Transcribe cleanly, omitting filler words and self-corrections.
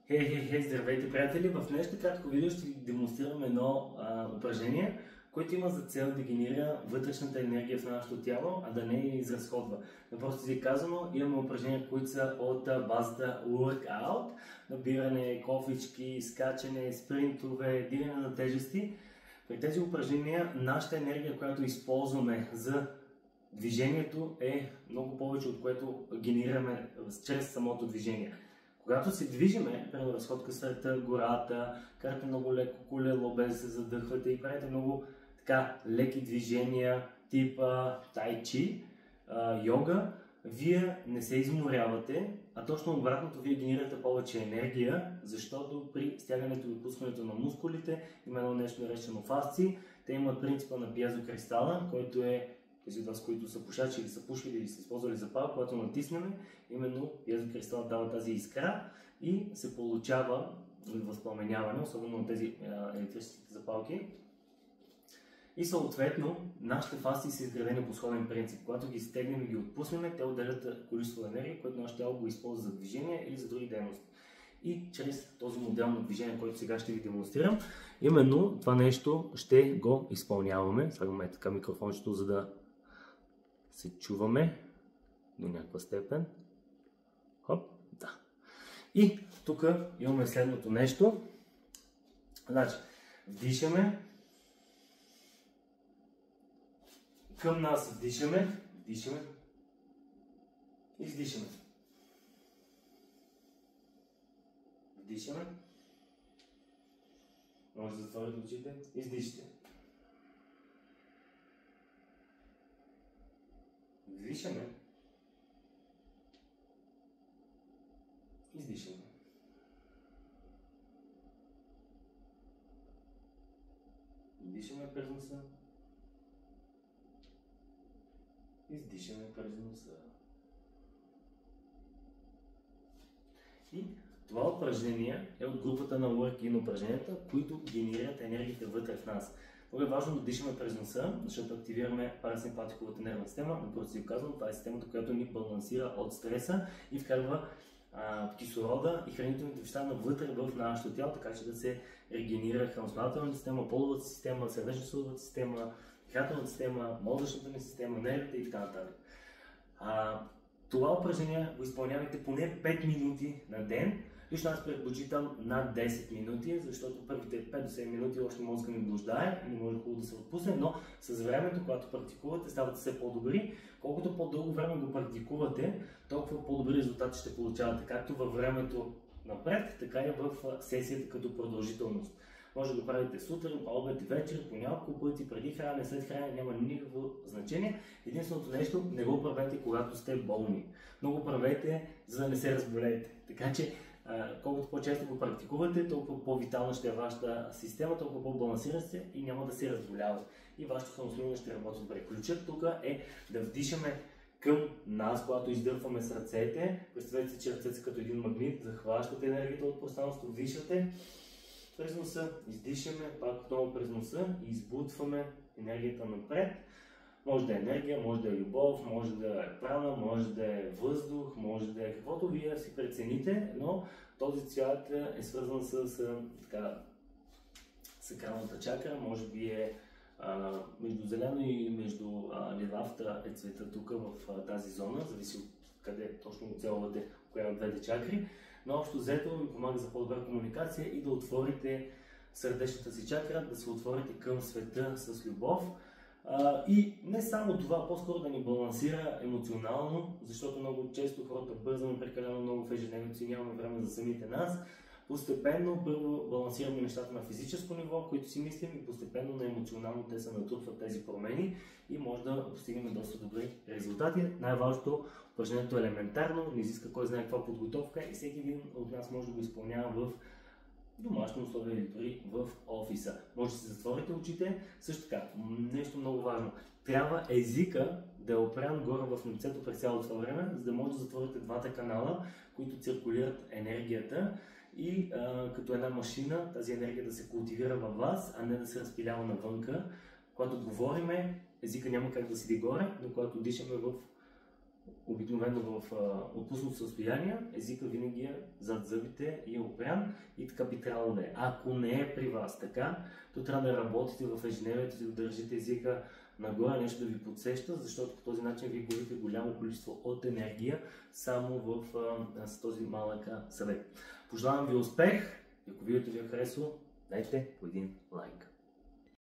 Здравейте, приятели! В днешното кратко видео ще ви демонстрирам едно упражнение, което има за цел да генерира вътрешната енергия в нашето тяло, а да не я изразходва. На просто си казано, имаме упражнения, които са от базата workout, набиране, кофички, скачане, спринтове, дигане на тежести. При тези упражнения нашата енергия, която използваме за движението, е много повече, от което генерираме чрез самото движение. Когато се движиме, примерно разходка сред гората, карате много леко колело без да се задъхвате и правите много така леки движения, типа тай-чи, йога, вие не се изморявате, а точно обратното, вие генерирате повече енергия, защото при стягането и отпускането на мускулите има едно нещо наречено фасции. Те имат принципа на пиезокристала, който е тези от вас, които са пушачи или са пушили или са използвали запал, когато натиснем, именно пиезокристалът дава тази искра и се получава възпламеняване, особено на тези електрическите запалки. И съответно, нашите фасции са изградени по сходен принцип. Когато ги стегнем и ги отпуснем, те отделят количество енергия, което нашето тяло го използва за движение или за други дейности. И чрез този модел на движение, който сега ще ви демонстрирам, именно това нещо ще го изпълняваме. Слагаме така микрофончето, за да се чуваме до някаква степен. Хоп, да. И тук имаме следното нещо. Значи, вдишаме. Към нас вдишаме. Вдишаме. Издишаме. Вдишаме. Може да затворите очите. Издишате. Вдишаме. Издишаме. Вдишаме през носа. Издишаме през носа. И това упражнение е от групата на work-in упражненията, които генерират енергията вътре в нас. Много е важно да дишаме през носа, защото активираме парасимпатиковата нервна система. Напротив си казвам, това е системата, която ни балансира от стреса и вкарва кислорода и хранителните вещества навътре в нашето тяло, така че да се регенерира храносмилателната система, половата система, сърдечно-съдовата система, дихателната система, мозъчната ни система, нервите и така нататък. Това упражнение го изпълнявайте поне 5 минути на ден. Лично аз предпочитам над 10 минути, защото първите 5 до 7 минути още мозъка ми блуждае и не може хубаво да се отпусне, но с времето, когато практикувате, ставате все по-добри. Колкото по-дълго време го практикувате, толкова по-добри резултати ще получавате, както във времето напред, така и в сесията като продължителност. Може да го правите сутрин, по обед, вечер, по няколко пъти, преди хранене, след хранене, няма никакво значение. Единственото нещо, не го правете, когато сте болни. Но го правете, за да не се разболеете. Така че, колкото по-често го практикувате, толкова по-витална ще е вашата система, толкова по-балансирана сте и няма да се разболявате. И вашето храносмилане ще работи добре. Ключът тук е да вдишаме към нас, когато издърпваме с ръцете. Представете си, че ръцете са като един магнит, захващате енергията от пространството, вдишате през носа, издишаме, пак отново през носа и избутваме енергията напред. Може да е енергия, може да е любов, може да е прана, може да е въздух, може да е каквото вие си прецените, но този цвят е свързан с сакралната чакра, може би е между зелено и между лилавата е цвета тук в тази зона, зависи от къде точно оцелвате коя от двете чакри, но общо взето ви помага за по-добра комуникация и да отворите сърдечната си чакра, да се отворите към света с любов. И не само това, по-скоро да ни балансира емоционално, защото много често хората бързаме прекалено много в ежедневието си, нямаме време за самите нас. Постепенно първо балансираме нещата на физическо ниво, които си мислим, и постепенно на емоционално те се натрупват тези промени и може да постигнем доста добри резултати. Най-важното, упражнението е елементарно, не изиска кой знае каква подготовка и всеки един от нас може да го изпълнява в домашни условия или дори в офиса. Може да си затворите очите. Също така, нещо много важно. Трябва езика да е опрян горе в лицето през цялото това време, за да може да затворите двата канала, които циркулират енергията и като една машина тази енергия да се култивира във вас, а не да се разпилява навънка. Когато говориме, езика няма как да седи горе, но когато дишаме в обикновено в отпуснато състояние, езика винаги е зад зъбите и е опрян и така би трябвало да е. Ако не е при вас така, то трябва да работите в ежедневието си, да държите езика нагоре, нещо да ви подсеща, защото по този начин ви губите голямо количество от енергия само с този малък съвет. Пожелавам ви успех и ако видеото ви е харесало, дайте по един лайк.